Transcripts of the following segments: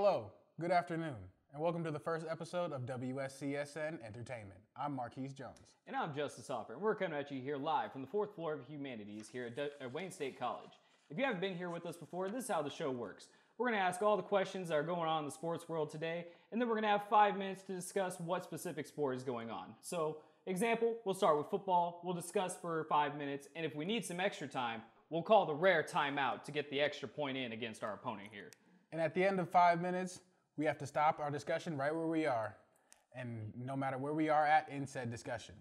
Hello, good afternoon, and welcome to the first episode of WSCSN Entertainment. I'm Marquise Jones. And I'm Justis Hopper, and we're coming at you here live from the fourth floor of Humanities here at Wayne State College. If you haven't been here with us before, this is how the show works. We're going to ask all the questions that are going on in the sports world today, and then we're going to have 5 minutes to discuss what specific sport is going on. So, example, we'll start with football, we'll discuss for 5 minutes, and if we need some extra time, we'll call the rare timeout to get the extra point in against our opponent here. And at the end of 5 minutes, we have to stop our discussion right where we are, and no matter where we are at in said discussion.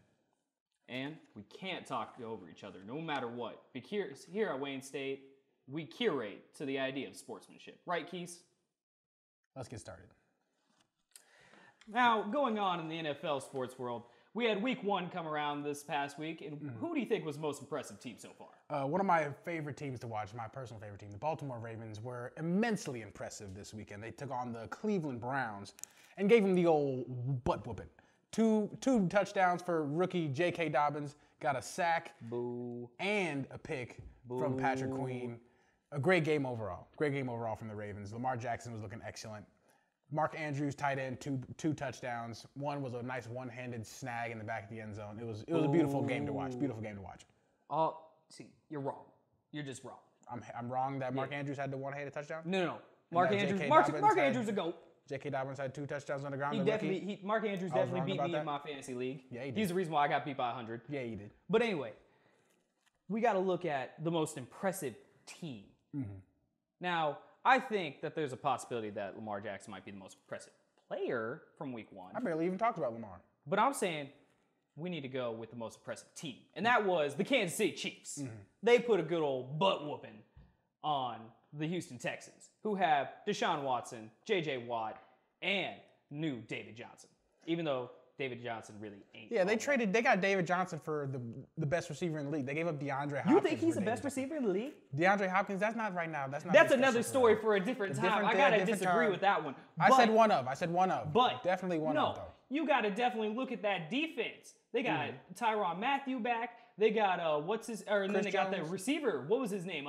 And we can't talk over each other, no matter what. Because here at Wayne State, we curate to the idea of sportsmanship. Right, Keith? Let's get started. Now, going on in the NFL sports world, we had week 1 come around this past week, and who do you think was the most impressive team so far? One of my favorite teams to watch, my personal favorite team, the Baltimore Ravens, were immensely impressive this weekend. They took on the Cleveland Browns and gave them the old butt whooping. Two touchdowns for rookie J.K. Dobbins, got a sack and a pick from Patrick Queen. A great game overall. Great game overall from the Ravens. Lamar Jackson was looking excellent. Mark Andrews, tight end, two touchdowns. One was a nice one-handed snag in the back of the end zone. It was a beautiful game to watch. Beautiful game to watch. See, you're wrong. You're just wrong. I'm wrong that Mark Andrews had the one-handed touchdown? No. Mark Andrews a GOAT. J.K. Dobbins had 2 touchdowns on the ground. Mark Andrews definitely beat me in my fantasy league. Yeah, he did. He's the reason why I got beat by 100. Yeah, he did. But anyway, we got to look at the most impressive team. Now, I think that there's a possibility that Lamar Jackson might be the most impressive player from week 1. I barely even talked about Lamar. But I'm saying we need to go with the most impressive team. And that was the Kansas City Chiefs. They put a good old butt whooping on the Houston Texans, who have Deshaun Watson, J.J. Watt, and new David Johnson. Even though David Johnson really ain't. Yeah, they got David Johnson for the best receiver in the league. They gave up DeAndre Hopkins. You think he's the best receiver in the league? DeAndre Hopkins, that's not right now. That's another story for a different time. I gotta disagree with that one. I said one of. But definitely one of, though. You gotta definitely look at that defense. They got Tyrann Mathieu back. They got and then they got the receiver. What was his name?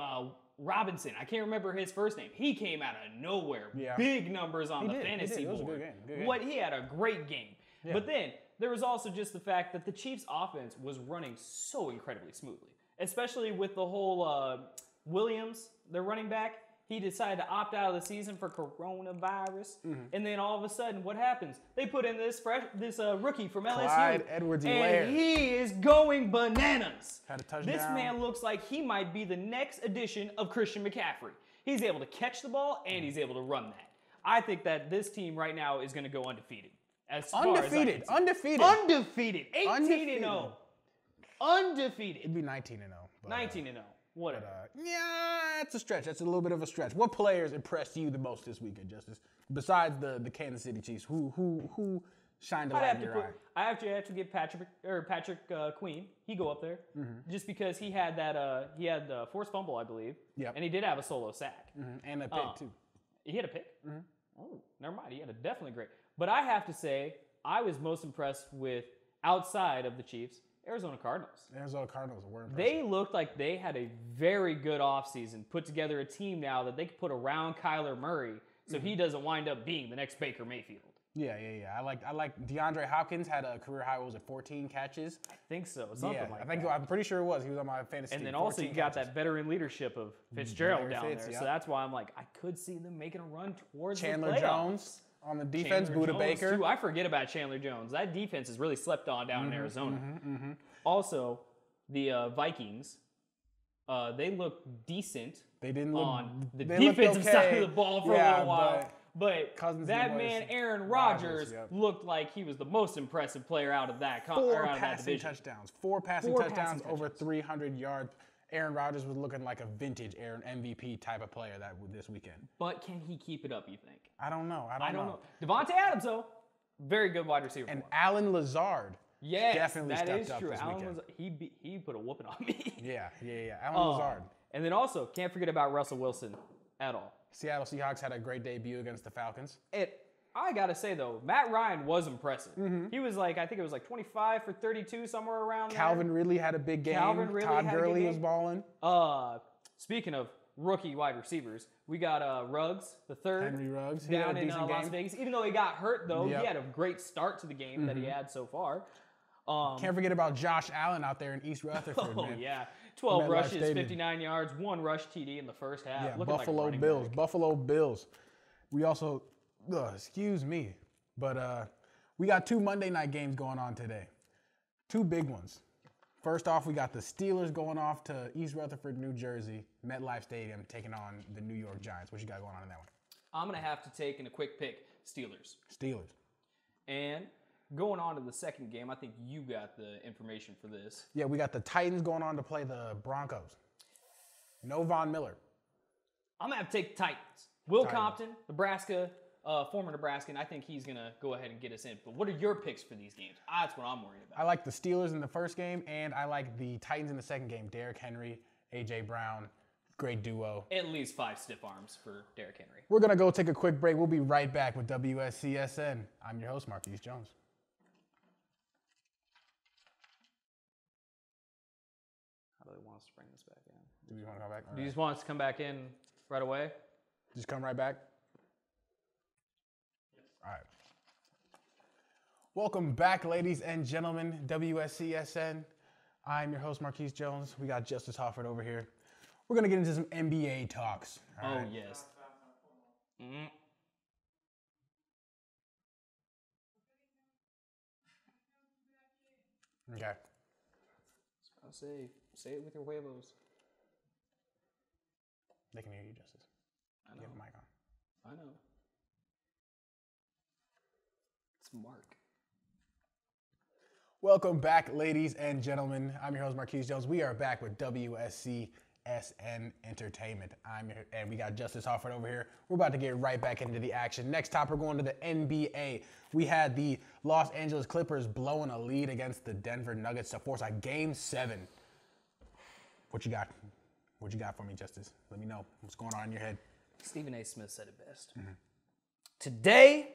Robinson. I can't remember his first name. He came out of nowhere. Yeah. Big numbers on the fantasy board. It was a good game. Good game. He had a great game. Yeah. But then there was also just the fact that the Chiefs' offense was running so incredibly smoothly, especially with the whole Williams, their running back. He decided to opt out of the season for coronavirus, and then all of a sudden, what happens? They put in this rookie from LSU, Clyde Edwards-Helaire, and he is going bananas. Had a touchdown. This man looks like he might be the next edition of Christian McCaffrey. He's able to catch the ball and he's able to run that. I think that this team right now is going to go undefeated. Undefeated. 18-0. Undefeated. It'd be 19-0. 19-0. Whatever. Yeah, that's a stretch. That's a little bit of a stretch. What players impressed you the most this weekend, Justice? Besides the Kansas City Chiefs, who shined a light in your eye? I have to give Patrick Queen. He go up there just because he had that the forced fumble, I believe. Yep. And he did have a solo sack and a pick too. He had a pick. Oh, never mind. He had a definitely great. But I have to say, I was most impressed with outside of the Chiefs. Arizona Cardinals. Arizona Cardinals were impressive. They looked like they had a very good offseason, put together a team now that they could put around Kyler Murray so he doesn't wind up being the next Baker Mayfield. Yeah. I like DeAndre Hopkins had a career high, 14 catches? I think so, something like that. I'm pretty sure it was. He was on my fantasy team. And then also you got that veteran leadership of Fitzgerald down there. So that's why I'm like, I could see them making a run towards Chandler the playoffs. Jones on the defense, Buda Baker. Too. I forget about Chandler Jones. That defense is really slept on down in Arizona. Also, the Vikings, they look decent. They didn't look on the defensive side of the ball for a little while. But that man, Aaron Rodgers, looked like he was the most impressive player out of that division. Four passing touchdowns, over 300 yards. Aaron Rodgers was looking like a vintage MVP type of player this weekend. But can he keep it up, you think? I don't know. I don't know. Devontae Adams, though, very good wide receiver. And Alan Lazard. Yes, definitely that stepped is up true. this weekend. He put a whooping on me. Yeah. Alan Lazard. And then also, can't forget about Russell Wilson at all. Seattle Seahawks had a great debut against the Falcons. I gotta say though, Matt Ryan was impressive. He was I think it was 25 for 32, somewhere around there. Calvin Ridley had a big game. Todd Gurley was balling. Speaking of rookie wide receivers. We got Ruggs, the third. Henry Ruggs. Down in Las Vegas. Even though he got hurt, though, Yep. he had a great start to the game that he had so far. Can't forget about Josh Allen out there in East Rutherford, Oh, man. yeah. 12 MetLife rushes, Stadium. 59 yards, 1 rush TD in the first half. Yeah, Looking Buffalo like a running Bills. back. Buffalo Bills. We also, excuse me, but we got 2 Monday night games going on today. 2 big ones. First off, we got the Steelers going off to East Rutherford, New Jersey, MetLife Stadium, taking on the New York Giants. What you got going on in that one? I'm going to have to take in a quick pick Steelers. Steelers. And going on to the second game, I think you got the information for this. Yeah, we got the Titans going on to play the Broncos. No Von Miller. I'm going to have to take the Titans. Will Titans. Compton, Nebraska, former Nebraskan, I think he's going to go ahead and get us in. But what are your picks for these games? That's what I'm worried about. I like the Steelers in the first game, and I like the Titans in the second game. Derrick Henry, A.J. Brown, great duo. At least 5 stiff arms for Derrick Henry. We're going to go take a quick break. We'll be right back with WSCSN. I'm your host, Marquise Jones. How do they want us to bring this back in? Do you want to come back? Do you just want us to come back in right away? Just come right back? Yes. All right. Welcome back, ladies and gentlemen, WSCSN. I'm your host, Marquise Jones. We got Justice Hofford over here. We're going to get into some NBA talks. All right? Yes. Okay. I'll say it with your huevos. They can hear you, Justice. I know. You have a mic on. I know. It's Mark. Welcome back, ladies and gentlemen. I'm your host, Marquise Jones. We are back with WSCSN Entertainment. And we got Justice Hofford over here. We're about to get right back into the action. Next top, we're going to the NBA. We had the Los Angeles Clippers blowing a lead against the Denver Nuggets to force a Game 7. What you got? What you got for me, Justice? Let me know what's going on in your head. Stephen A. Smith said it best. Today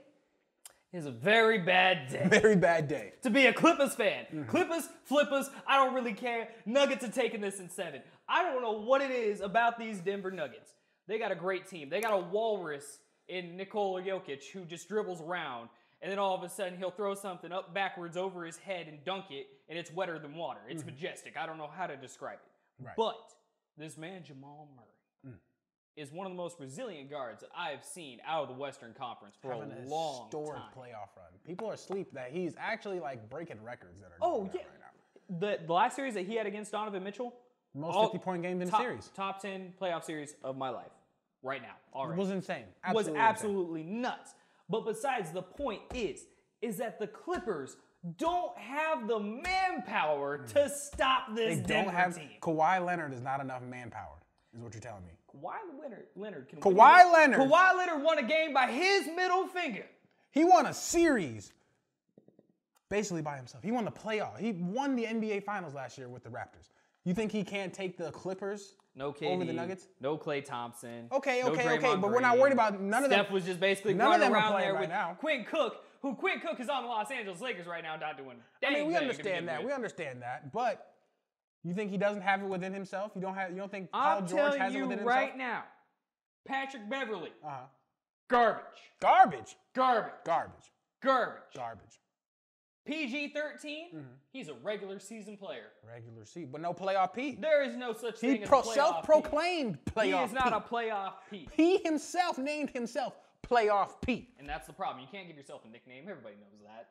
is a very bad day. Very bad day. To be a Clippers fan. Clippers, flippers, I don't really care. Nuggets are taking this in 7. I don't know what it is about these Denver Nuggets. They got a great team. They got a walrus in Nikola Jokic who just dribbles around, and then all of a sudden he'll throw something up backwards over his head and dunk it, and it's wetter than water. It's majestic. I don't know how to describe it. Right. But this man, Jamal Murray, is one of the most resilient guards that I have seen out of the Western Conference for Having a long historic time. playoff run. People are asleep that he's actually like breaking records that are Oh, going on yeah. right now. The last series that he had against Donovan Mitchell, Most 50-point games in the series. top 10 playoff series of my life, right now, already. It was insane. Was absolutely nuts. But besides, the point is that the Clippers don't have the manpower to stop this Denver team. Kawhi Leonard is not enough manpower, is what you're telling me. Kawhi Leonard can Kawhi Leonard. Kawhi Leonard won a game by his middle finger. He won a series basically by himself. He won the playoff. He won the NBA Finals last year with the Raptors. You think he can't take the Clippers No KD, over the Nuggets? no Klay Thompson. Okay, no okay. Draymond But we're not Green. worried about none of them. Steph was just basically None of running them are around playing there right with now. Quinn Cook, who Quinn Cook is on the Los Angeles Lakers right now, not doing. I mean, we dang thing to understand begin that. with. We understand that. But you think he doesn't have it within himself? You don't think Paul I'm George telling has it you within right himself? now, Patrick Beverly, Uh-huh. garbage, Garbage. garbage, Garbage. garbage. Garbage. PG-13, he's a regular season player. Regular season, but no playoff P. There is no such He thing as a playoff self-proclaimed P. playoff He is not P. a playoff P. He himself named himself playoff P. And that's the problem. You can't give yourself a nickname. Everybody knows that.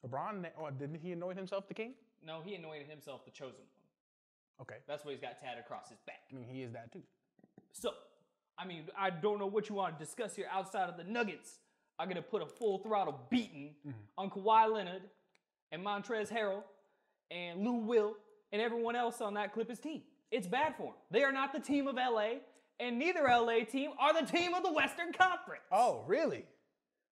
LeBron, or didn't he anoint himself the king? No, he anointed himself the chosen one. Okay. That's what he's got tatted across his back. I mean, he is that too. So, I mean, I don't know what you want to discuss here outside of the Nuggets. I'm going to put a full throttle beating on Kawhi Leonard and Montrezl Harrell and Lou Will and everyone else on that Clippers team. It's bad for them. They are not the team of LA, and neither LA team are the team of the Western Conference. Oh, really?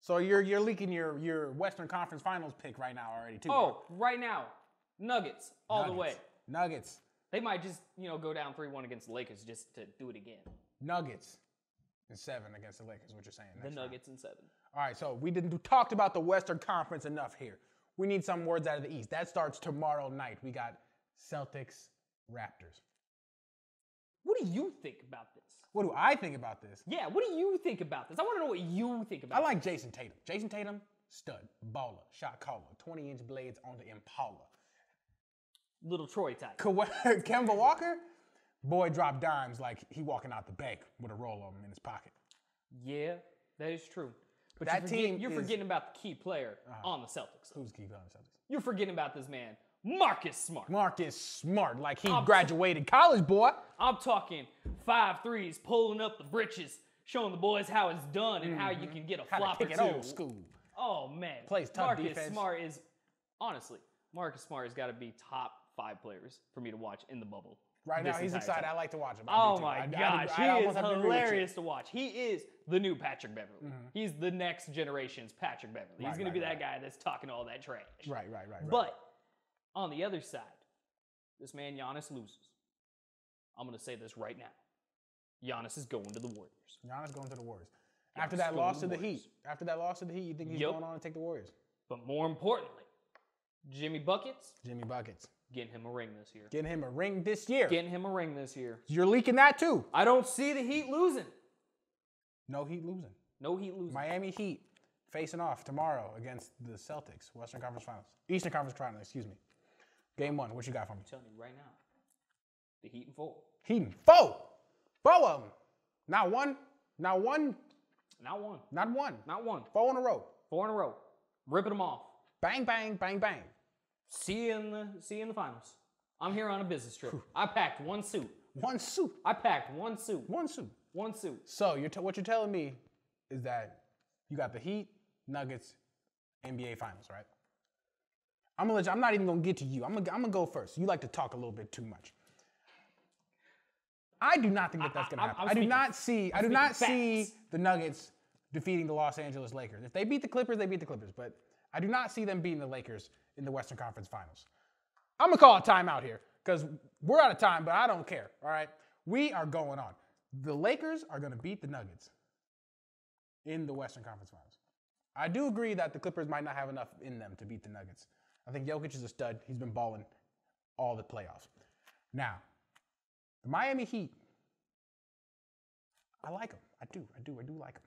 So you're leaking your Western Conference Finals pick right now already too. Oh, right now, Nuggets all the way. Nuggets. They might just, go down 3-1 against the Lakers just to do it again. Nuggets. And 7 against the Lakers, what you're saying. The Nuggets in 7. All right, so we talked about the Western Conference enough here. We need some words out of the East. That starts tomorrow night. We got Celtics, Raptors. What do you think about this? What do I think about this? Yeah, what do you think about this? I want to know what you think about I like Jason Tatum. Jason Tatum, stud, baller, shot caller, 20-inch blades on the Impala. Little Troy type. Kemba Walker, boy dropped dimes like he walking out the bank with a roll of them in his pocket. Yeah, that is true. But That you're forgetting about the key player on the Celtics. Who's key player on the Celtics? You're forgetting about this man, Marcus Smart. Marcus Smart, like he graduated college, boy. I'm talking 5 threes, pulling up the britches, showing the boys how it's done and how you can get a flop or two. Old school. Oh, man. Plays tough Marcus defense. Smart is, honestly, Marcus Smart has got to be top 5 players for me to watch in the bubble. Right now, he's excited. I like to watch him. Oh, my gosh. He is hilarious to watch. He is the new Patrick Beverly. He's the next generation's Patrick Beverly. He's going to be that guy that's talking all that trash. Right. But on the other side, this man Giannis loses. I'm going to say this right now. Giannis is going to the Warriors. Giannis going to the Warriors. After that loss to the Heat, you think he's going on to take the Warriors? But more importantly, Jimmy Buckets. Getting him a ring this year. Getting him a ring this year. You're leaking that too. I don't see the Heat losing. No Heat losing. Miami Heat facing off tomorrow against the Celtics, Eastern Conference Finals, excuse me. Game 1, what you got for me? I'm telling you right now, the Heat in 4. Heat in 4. 4 of them. Not one. 4 in a row. 4 in a row. Ripping them off. Bang, bang, bang, bang. See you in the finals. I'm here on a business trip. I packed one suit. I packed one suit. So what you're telling me is that you got the Heat, Nuggets, NBA Finals, right? I'm not even gonna get to you. I'm gonna go first. You like to talk a little bit too much. I do not think that's gonna happen. I do not see the Nuggets defeating the Los Angeles Lakers. If they beat the Clippers, they beat the Clippers. But I do not see them beating the Lakers in the Western Conference Finals. I'm gonna call a timeout here because we're out of time, but I don't care. All right, we are going on. The Lakers are gonna beat the Nuggets in the Western Conference Finals. I do agree that the Clippers might not have enough in them to beat the Nuggets. I think Jokic is a stud. He's been balling all the playoffs. Now, the Miami Heat, I like them. I do like them.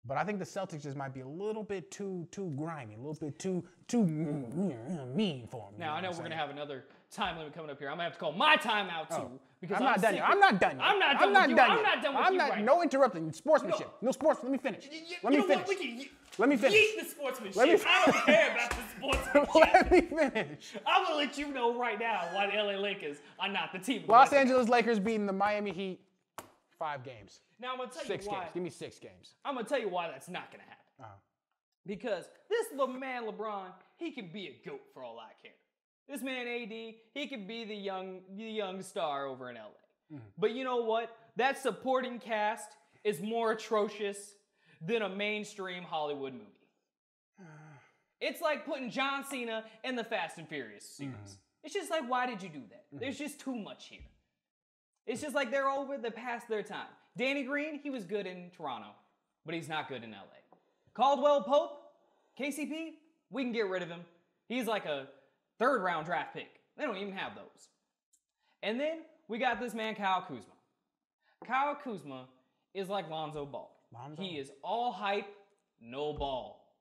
But I think the Celtics just might be a little bit too grimy, a little bit too mean for them. Now, I know we're going to have another time limit coming up here. I'm going to have to call my timeout too. Because I'm not done yet. I'm not done yet. I'm not done with you. I'm not done with you right now. No interrupting. Sportsmanship. No sports. Let me finish. Let me finish. Yeet the sportsmanship. I don't care about the sportsmanship. Let me finish. I'm going to let you know right now why the LA Lakers are not the team. Los Angeles Lakers beating the Miami Heat 5 games. Now, I'm going to tell you 6 why. games. Give me 6 games. I'm going to tell you why that's not going to happen. Because this little man, LeBron, he can be a GOAT for all I care. This man, AD, he could be the young star over in LA. But you know what? That supporting cast is more atrocious than a mainstream Hollywood movie. It's like putting John Cena in the Fast and Furious series. It's just like, why did you do that? There's just too much here. It's just like they're past their time. Danny Green, he was good in Toronto, but he's not good in LA. Caldwell Pope, KCP, we can get rid of him. He's like a 3rd round draft pick. They don't even have those. And then we got this man, Kyle Kuzma. Kyle Kuzma is like Lonzo Ball. He is all hype, no ball.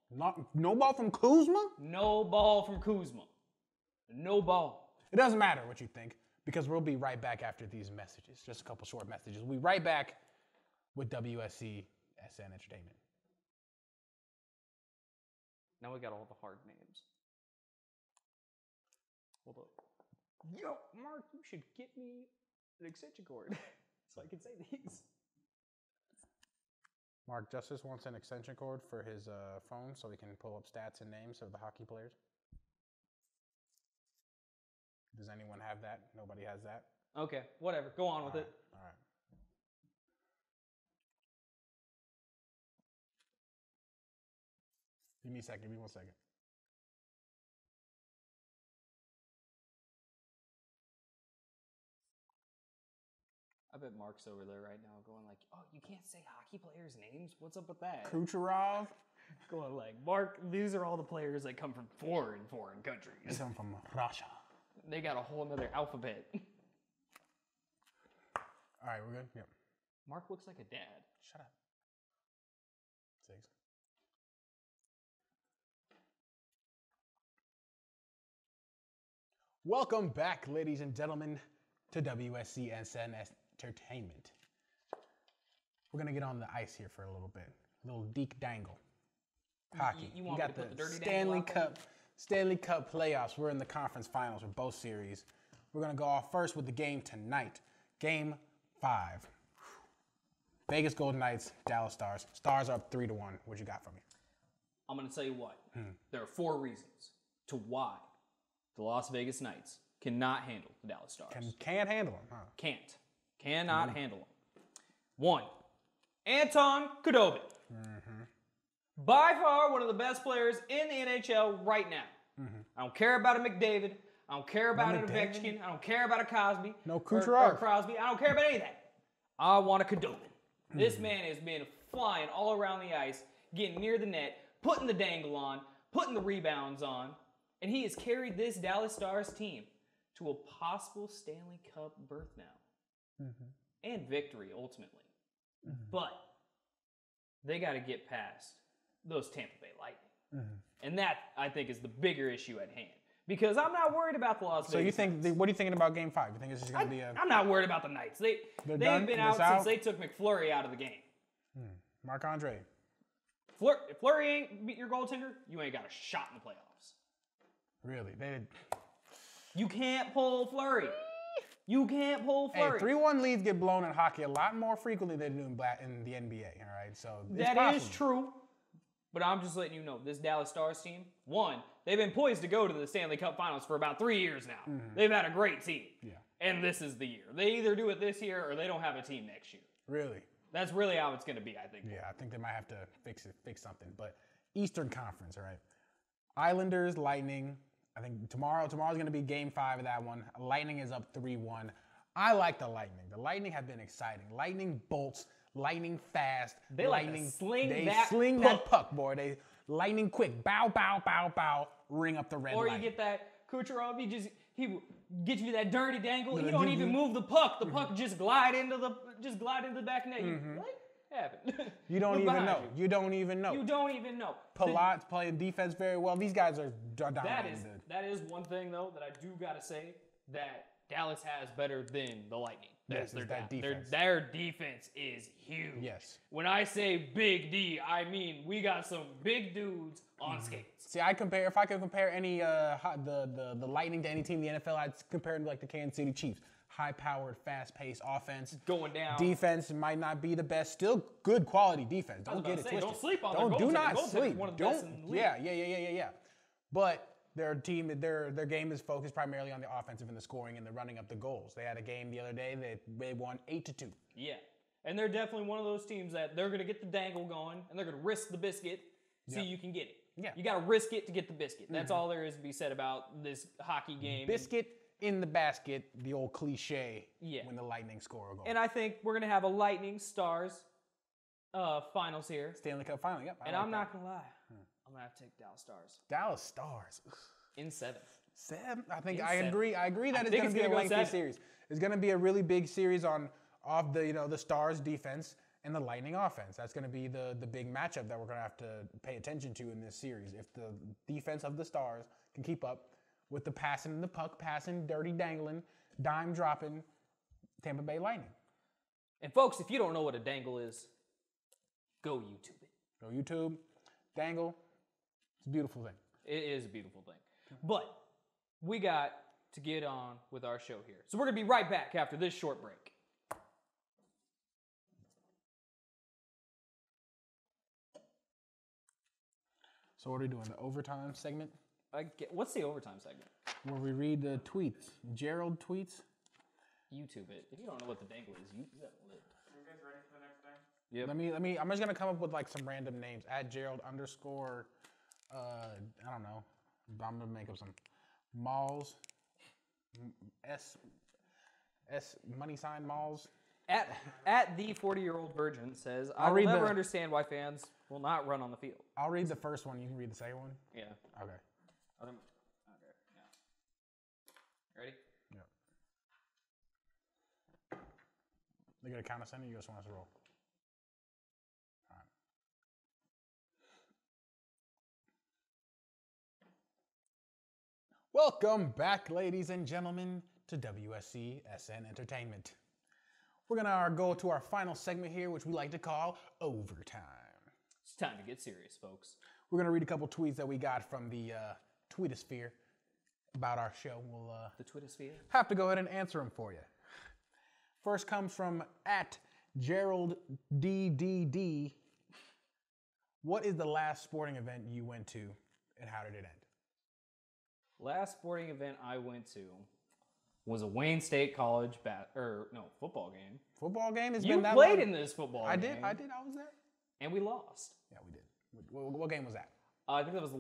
No ball from Kuzma? No ball from Kuzma. No ball. It doesn't matter what you think, because we'll be right back after these messages. Just a couple short messages. We'll be right back with WSCSN Entertainment. Now we got all the hard names. Hold up. Yo, Mark, you should get me an extension cord so I can say these. Mark, Justice wants an extension cord for his phone so he can pull up stats and names of the hockey players. Does anyone have that? Nobody has that? Okay, whatever. Go on with it. All right. Give me a second. Give me 1 second. I bet Mark's over there right now going like, oh, you can't say hockey players' names? What's up with that? Kucherov. Going like, Mark, these are all the players that come from foreign countries. They come from Russia. They got a whole nother alphabet. All right, we're good? Yep. Mark looks like a dad. Shut up. 6. Welcome back, ladies and gentlemen, to WSCSN Entertainment. We're gonna get on the ice here for a little bit. A little deke dangle. Hockey. You want got me to put the dirty Stanley dangle out Stanley Cup playoffs. We're in the conference finals for both series. We're gonna go off first with the game tonight. Game 5. Vegas Golden Knights, Dallas Stars. Stars are up 3-1. What you got for me? I'm going to tell you what. There are 4 reasons to why the Las Vegas Knights cannot handle the Dallas Stars. Can't handle them, huh? Cannot handle them. 1, Anton Khudobin. By far one of the best players in the NHL right now. I don't care about a McDavid. I don't care about an Ovechkin. I don't care about a Cosby. No Kucherov. Or Crosby. I don't care about any of that. I want a Khudobin. This man has been flying all around the ice, getting near the net, putting the dangle on, putting the rebounds on, and he has carried this Dallas Stars team to a possible Stanley Cup berth now. And victory, ultimately. But they got to get past those Tampa Bay Lightning. And that, I think, is the bigger issue at hand. Because I'm not worried about the Las Vegas. So you think? What are you thinking about Game 5? You think it's just going to be a? I'm not worried about the Knights. They've been out since they took McFlurry out of the game. Marc-Andre. If Fleury ain't beat your goaltender, you ain't got a shot in the playoffs. Really? You can't pull Fleury. You can't pull Fleury. Hey, 3-1 leads get blown in hockey a lot more frequently than they do in the NBA. All right, so that is true. But I'm just letting you know, this Dallas Stars team, 1, they've been poised to go to the Stanley Cup Finals for about 3 years now. They've had a great team. Yeah. And this is the year. They either do it this year or they don't have a team next year. Really? That's really how it's going to be, I think. Yeah, I think they might have to fix something. But Eastern Conference, all right? Islanders, Lightning. I think tomorrow's going to be Game 5 of that one. Lightning is up 3-1. I like the Lightning. The Lightning have been exciting. Lightning bolts. Lightning fast. They lightning, sling that puck, boy. They lightning quick. Bow, bow, bow, bow. Ring up the red light. Or you get that Kucherov. He gets you that dirty dangle. He don't even move the puck. The puck just glide into the back net. What happened? You don't even know. You don't even know. You don't even know. Palat's playing defense very well. These guys are dominating. That is one thing though that I do gotta say that Dallas has better than the Lightning. Yes, that defense. Their defense is huge. Yes. When I say big D, I mean we got some big dudes on skates. See, if I could compare any the Lightning to any team in the NFL, I'd compare it to like the Kansas City Chiefs. High-powered, fast-paced offense. Going down. Defense might not be the best. Still good quality defense. Don't get it twisted. Don't sleep on their goaltender. Do not sleep. One of the best in the league. Yeah. But their game is focused primarily on the offensive and the scoring and the running up the goals. They had a game the other day that they won 8-2. Yeah. And they're definitely one of those teams that they're going to get the dangle going and they're going to risk the biscuit so you can get it. Yeah. You got to risk it to get the biscuit. That's all there is to be said about this hockey game. Biscuit in the basket, the old cliche when the Lightning score a goal. And I think we're going to have a Lightning Stars finals here. Stanley Cup final, yep. And I'm not going to lie. I'm going to have to take Dallas Stars. Stars. In 7. 7? I agree that it's going to be a lengthy series. It's going to be a really big series off the Stars defense and the Lightning offense. That's going to be the big matchup that we're going to have to pay attention to in this series. If the defense of the Stars can keep up with the passing, the puck passing, dirty dangling, dime dropping Tampa Bay Lightning. And folks, if you don't know what a dangle is, go YouTube it. Go YouTube, dangle. It's a beautiful thing. It is a beautiful thing. But we got to get on with our show here. So we're going to be right back after this short break. So what are we doing, the overtime segment? What's the overtime segment? Where we read the tweets. Gerald tweets. YouTube it. If you don't know what the dangle is, you got to live. Are you guys ready for the next thing? Yeah. I'm just gonna come up with like some random names. @Gerald_. I don't know. I'm gonna make up some malls. S money sign malls. At the 40-year-old virgin says, I will never understand why fans will not run on the field. I'll read the first one. You can read the second one. Yeah. Okay. Okay. Yeah. Ready? Yeah. They're going to count us in, or you just want us to roll? All right. Welcome back, ladies and gentlemen, to WSCSN Entertainment. We're going to go to our final segment here, which we like to call Overtime. It's time to get serious, folks. We're going to read a couple tweets that we got from the tweetosphere about our show. We'll The Twittersphere? have to go ahead and answer them for you. First comes from @GeraldDDD. What is the last sporting event you went to, and how did it end? Last sporting event I went to was a Wayne State College football game. Football game? It's You been that played long? in this football I game. did. I was there. And we lost. Yeah, we did. What game was that? I think that was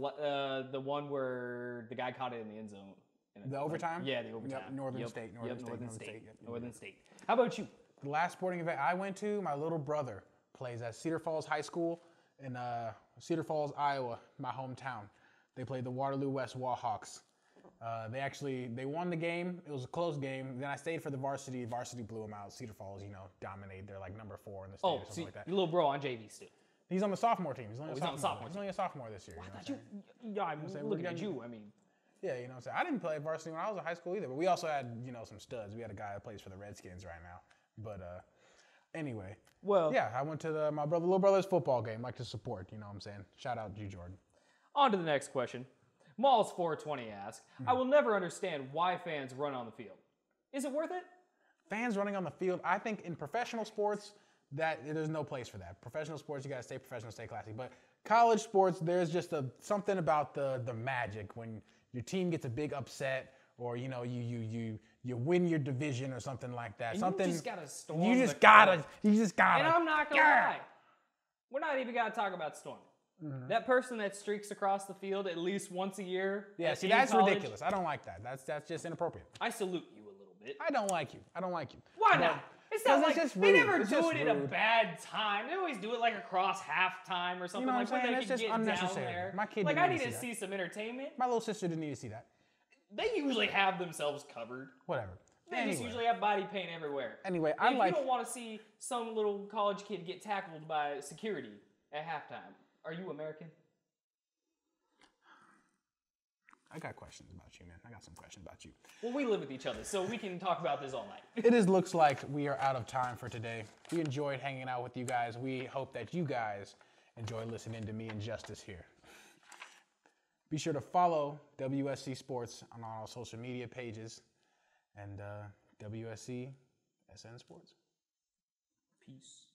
the one where the guy caught it in the end zone. The overtime? Yeah, the overtime. Yep, Northern Yep. State. Yep, Northern State. Yep. Northern State. How about you? The last sporting event I went to, my little brother plays at Cedar Falls High School in Cedar Falls, Iowa, my hometown. They played the Waterloo West Warhawks. They won the game. It was a close game. Then I stayed for the varsity. Varsity blew them out. Cedar Falls, dominated. They're like number 4 in the state or something like that. Your little bro on JV still. He's on the sophomore team. He's only he's on the sophomore He's only a sophomore this year. I'm looking at you. I mean, Yeah, you know what I'm saying? I didn't play varsity when I was in high school either, but we also had, some studs. We had a guy that plays for the Redskins right now. But anyway. well, Yeah, I went to my little brother's football game, like to support, you know what I'm saying? Shout out to you, Jordan. on to the next question. Malls420 asks, I will never understand why fans run on the field. Is it worth it? Fans running on the field, I think in professional sports, that there's no place for that. Professional sports, you gotta stay professional, stay classy. But college sports, there's just something about the magic when your team gets a big upset, or you win your division or something like that. And something you just gotta storm. you just gotta. And I'm not gonna lie, we're not even gonna talk about storming. Mm-hmm. That person that streaks across the field at least once a year. Yeah, see, in that's college, ridiculous. I don't like that. That's just inappropriate. I salute you a little bit. I don't like you. Why But- not? It's not 'cause like it's just they rude. never It's do just it at a rude. bad time. They always do it like across halftime or something know what like I'm where saying? they It's can just get down unnecessary. there. My kid like didn't I need need to to see see some entertainment. My little sister didn't need to see that. They usually have themselves covered. Whatever. They just usually have body paint everywhere. Anyway, And I if you don't want to see some little college kid get tackled by security at halftime, are you American? I got questions about you, man. I got some questions about you. Well, we live with each other, so we can talk about this all night. Looks like we are out of time for today. We enjoyed hanging out with you guys. We hope that you guys enjoy listening to me and Justice here. Be sure to follow WSC Sports on all our social media pages and WSCSN Sports. Peace.